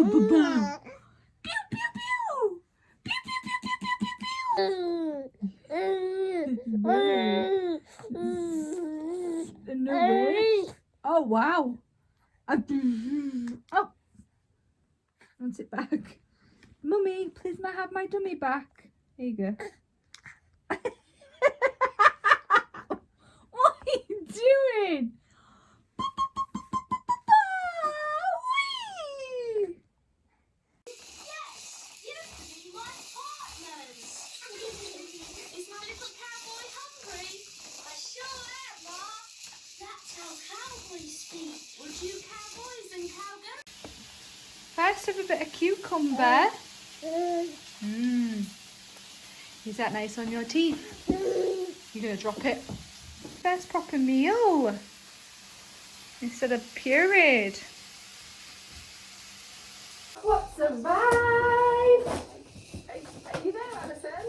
ba. Pew pew pew. Pew pew pew pew pew pew pew. No way. Oh wow. Oh, want it back. Mummy, please may I have my dummy back? There you go. What are you doing? Whee! Yes, you have to be my partners. Is my little cowboy hungry? I sure am, Ma. That's how cowboys speak. Would you cowboys and cowgirls? First, have a bit of cucumber. Is that nice on your teeth? You're going to drop it. First proper meal. Instead of pureed. What's a vibe? Are you there, Alison?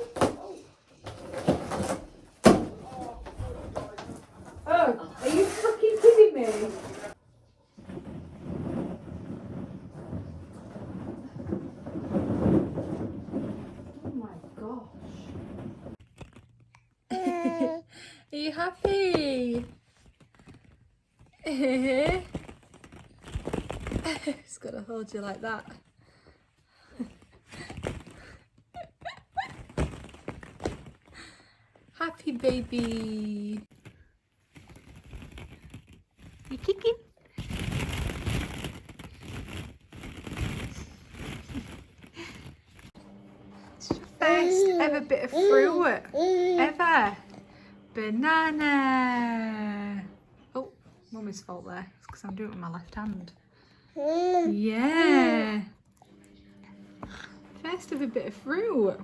Oh, are you fucking kidding me? Oh my gosh. Are you happy? It's got to hold you like that. Happy baby. You kicking? It's your first ever bit of fruit. Ever. Banana. Oh, Mummy's fault there. It's because I'm doing it with my left hand. Yeah. First ever bit of fruit.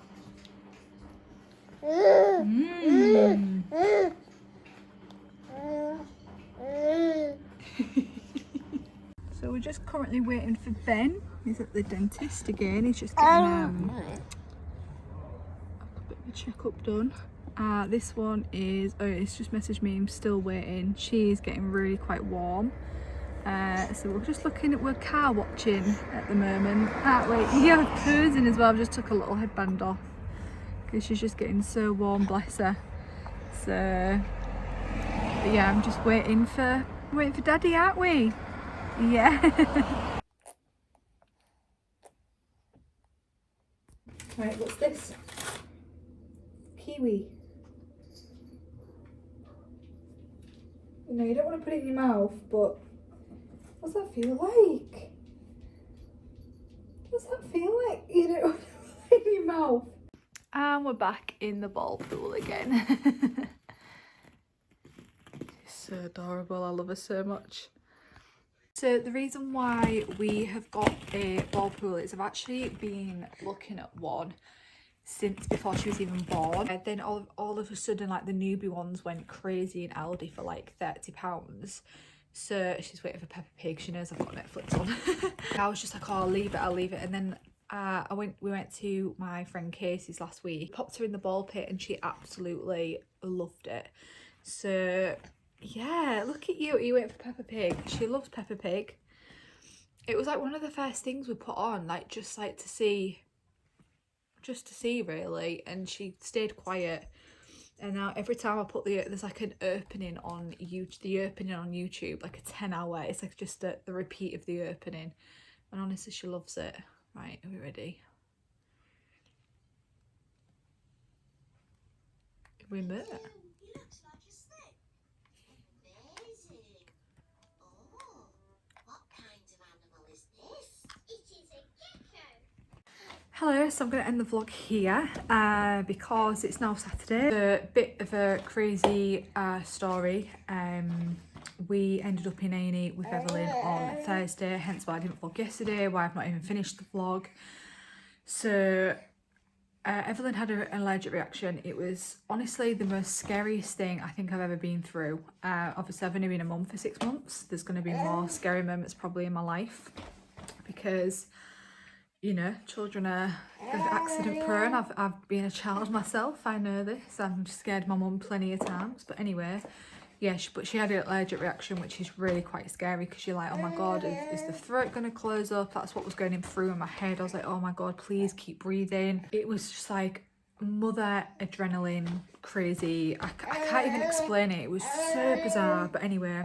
So we're just currently waiting for Ben. He's at the dentist again. He's just getting a bit of a checkup done. This one is, oh, it's just messaged me, I'm still waiting. She's getting really quite warm. So we're just looking at, we're car watching at the moment. Wait, yeah, posing as well. I've just took a little headband off because she's just getting so warm, bless her. So, but yeah, I'm just waiting for Daddy, aren't we? Yeah. Right, what's this? Kiwi. No, you don't want to put it in your mouth, but what's that feel like? What's that feel like? You don't want to put it in your mouth. And we're back in the ball pool again. She's so adorable, I love her so much. So the reason why we have got a ball pool is I've actually been looking at one since before she was even born. And then all of a sudden, like the newbie ones went crazy in Aldi for like £30. So she's waiting for Peppa Pig. She knows I've got Netflix on. I was just like, oh, I'll leave it. And then we went to my friend Casey's last week, popped her in the ball pit and she absolutely loved it. So yeah, look at you. Are you waiting for Peppa Pig? She loves Peppa Pig. It was like one of the first things we put on, like just to see really, and she stayed quiet. And now every time I put there's like an opening on YouTube, like a 10-hour, it's like just the repeat of the opening, and honestly she loves it. Right, are we ready? We met. He looks like a snake. Amazing. Oh, what kind of animal is this? It is a gecko. Hello, so I'm going to end the vlog here because it's now Saturday. A bit of a crazy story. We ended up in A&E with Evelyn on Thursday, hence why I didn't vlog yesterday, why I've not even finished the vlog. So Evelyn had an allergic reaction. It was honestly the most scariest thing I think I've ever been through. Obviously I've only been a mum for 6 months. There's going to be more scary moments probably in my life because, you know, children are accident prone. I've been a child myself, I know this. I've scared my mum plenty of times. But anyway, yeah, but she had an allergic reaction, which is really quite scary because you're like, oh my god, is the throat going to close up? That's what was going through in my head. I was like, oh my god, please keep breathing. It was just like mother adrenaline crazy. I can't even explain it. It was so bizarre. But anyway,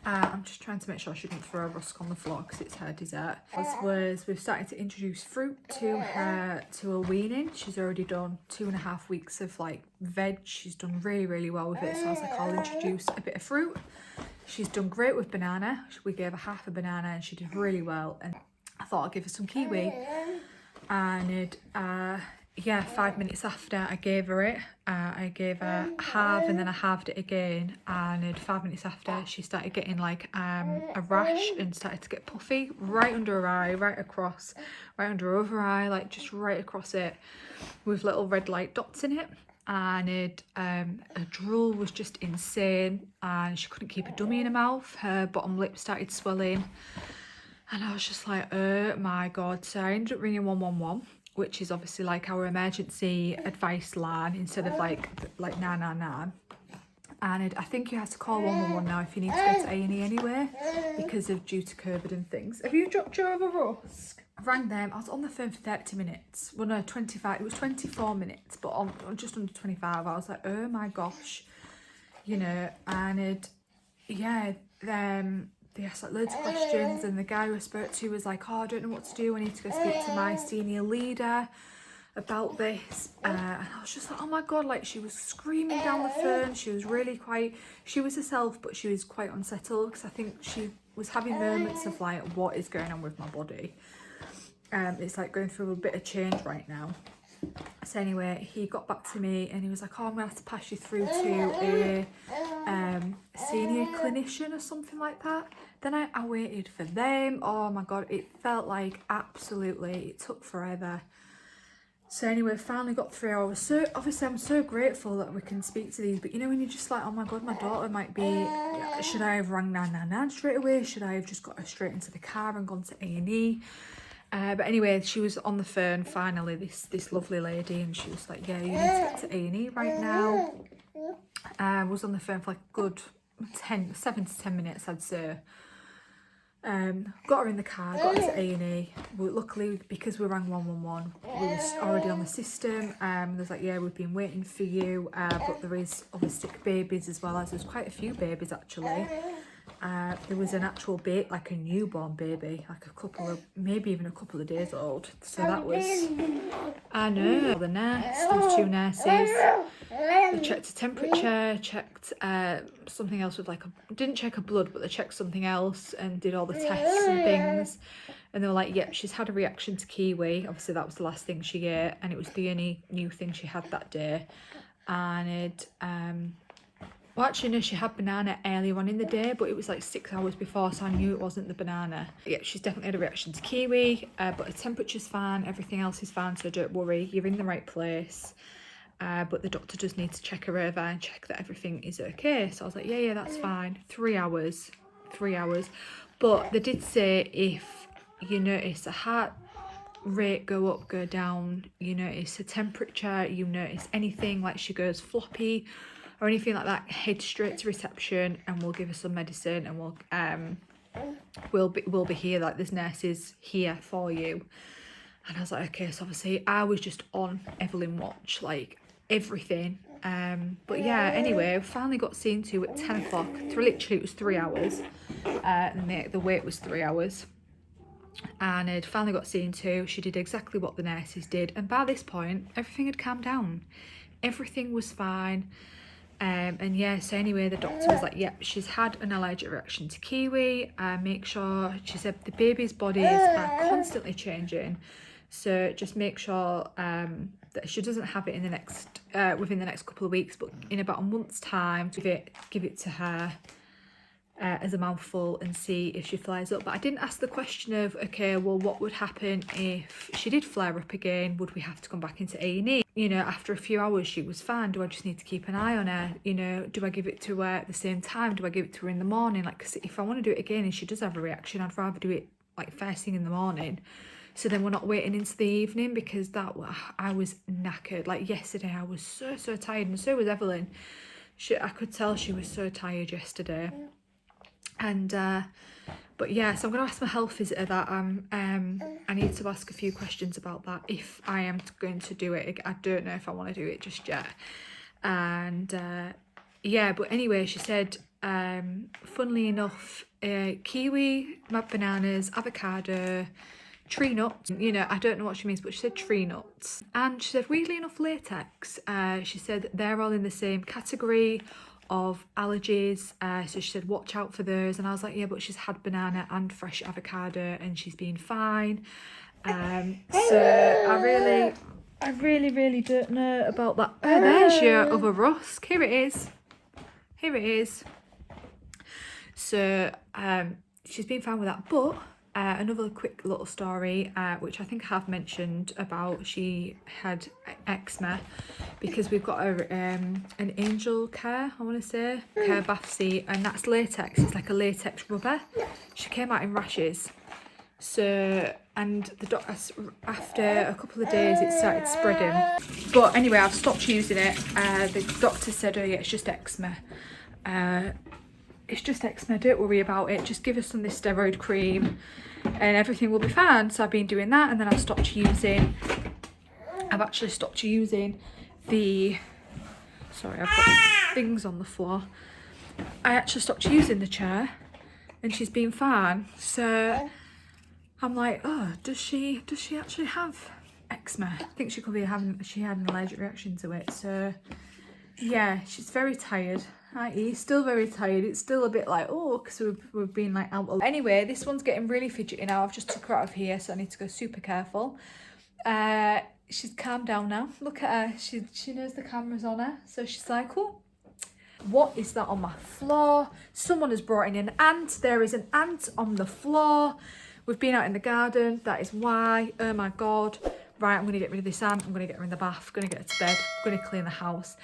I'm just trying to make sure I shouldn't throw a rusk on the floor because it's her dessert. We've started to introduce fruit to her weaning. She's already done 2.5 weeks of like veg. She's done really, really well with it. So I was like, I'll introduce a bit of fruit. She's done great with banana. We gave her half a banana and she did really well. And I thought I'd give her some kiwi. And yeah, 5 minutes after I gave her it, I gave her half and then I halved it again, and 5 minutes after she started getting like a rash and started to get puffy right under her eye, right across, right under her other eye, like just right across it with little red light dots in it. And her drool was just insane and she couldn't keep a dummy in her mouth. Her bottom lip started swelling and I was just like, oh my god. So I ended up ringing 111, which is obviously like our emergency advice line instead of like 999. And I think you have to call 111 now if you need to go to A&E anyway because of due to COVID and things. Have you dropped your other rusk? I rang them. I was on the phone for 30 minutes. Well, no, 25. It was 24 minutes, but on just under 25. I was like, oh my gosh, you know. And yeah, they asked like loads of questions, and the guy who I spoke to was like, oh, I don't know what to do. I need to go speak to my senior leader about this. And I was just like, oh my god, like she was screaming down the phone. She was really quite, she was herself, but she was quite unsettled because I think she was having moments of like, what is going on with my body? It's like going through a bit of change right now. So anyway, he got back to me and he was like, oh, I'm gonna have to pass you through to a senior clinician or something like that. Then I waited for them. Oh my god, it felt like absolutely, it took forever. So anyway, finally got through. I was so, obviously I'm so grateful that we can speak to these, but you know when you're just like, oh my god, my daughter might be, should I have rang 999 straight away? Should I have just got her straight into the car and gone to A&E? But anyway, she was on the phone finally, this lovely lady, and she was like, yeah, you need to get to A&E right now. Was on the phone for like a good 7 to 10 minutes, I'd say. Got her in the car, got her to A&E. Luckily, because we rang 111, we were already on the system. There's like, yeah, we've been waiting for you, but there is other sick babies as well, as there's quite a few babies actually. There was an actual baby, like a newborn baby, like a couple of, maybe even a couple of days old. So that was, I know, the nurse, there was 2 nurses. They checked a temperature, checked something else with like, didn't check her blood, but they checked something else and did all the tests and things. And they were like, yep, she's had a reaction to kiwi. Obviously that was the last thing she ate and it was the only new thing she had that day. And it, well, actually, no, she had banana earlier on in the day, but it was like 6 hours before, so I knew it wasn't the banana. Yeah, she's definitely had a reaction to kiwi, but her temperature's fine, everything else is fine, so don't worry, you're in the right place. But the doctor does need to check her over and check that everything is okay. So I was like, yeah, that's fine. 3 hours. But they did say if you notice a heart rate go up, go down, you notice a temperature, you notice anything like she goes floppy, or anything like that, head straight to reception and we'll give her some medicine and we'll be here, like there's nurses here for you. And I was like, okay. So obviously I was just on Evelyn watch, like everything. But yeah, anyway, we finally got seen to at 10 o'clock. Literally it was 3 hours. And the wait was 3 hours. And I'd finally got seen to. She did exactly what the nurses did. And by this point, everything had calmed down. Everything was fine. And yeah, so anyway, the doctor was like, yep, she's had an allergic reaction to kiwi. Make sure, she said the baby's bodies are constantly changing. So just make sure that she doesn't have it in the next, within the next couple of weeks, but in about a month's time, give it to her as a mouthful and see if she flares up. But I didn't ask the question of, okay, well, what would happen if she did flare up again? Would we have to come back into A&E? You know, after a few hours, she was fine. Do I just need to keep an eye on her? You know, do I give it to her at the same time? Do I give it to her in the morning? Like, 'cause if I want to do it again and she does have a reaction, I'd rather do it like first thing in the morning. So then we're not waiting into the evening, because I was knackered. Like yesterday, I was so tired, and so was Evelyn. I could tell she was so tired yesterday. And but yeah, so I'm gonna ask my health visitor that I need to ask a few questions about that if I am going to do it. I don't know if I want to do it just yet. And yeah, but anyway, she said funnily enough, kiwi, mad bananas, avocado, tree nuts. You know, I don't know what she means, but she said tree nuts. And she said, weirdly enough, latex. She said they're all in the same category of allergies. So she said, watch out for those. And I was like, yeah, but she's had banana and fresh avocado and she's been fine. So I really don't know about that. Oh, there's your other rusk. Here it is. Here it is. So she's been fine with that. But another quick little story, which I think I have mentioned about, she had eczema because we've got an Angel Care, I want to say, care bath seat, and that's latex. It's like a latex rubber. She came out in rashes. So, and the doctor, after a couple of days, it started spreading. But anyway, I've stopped using it. The doctor said, oh yeah, it's just eczema. It's just eczema, don't worry about it. Just give us some of this steroid cream and everything will be fine. So I've been doing that, and then I've actually stopped using the, sorry, I've got things on the floor. I actually stopped using the chair and she's been fine. So I'm like, oh, does she actually have eczema? I think she could be she had an allergic reaction to it. So yeah, she's very tired. i.e. still very tired. It's still a bit like, oh, because we've been like out. Anyway, this one's getting really fidgety now. I've just took her out of here, so I need to go super careful. She's calmed down now. Look at her. She knows the camera's on her, so she's like, oh, what is that on my floor? Someone has brought in an ant. There is an ant on the floor. We've been out in the garden. That is why. Oh my god. Right, I'm going to get rid of this ant. I'm going to get her in the bath. I'm going to get her to bed. I'm going to clean the house.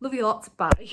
Love you lots. Bye.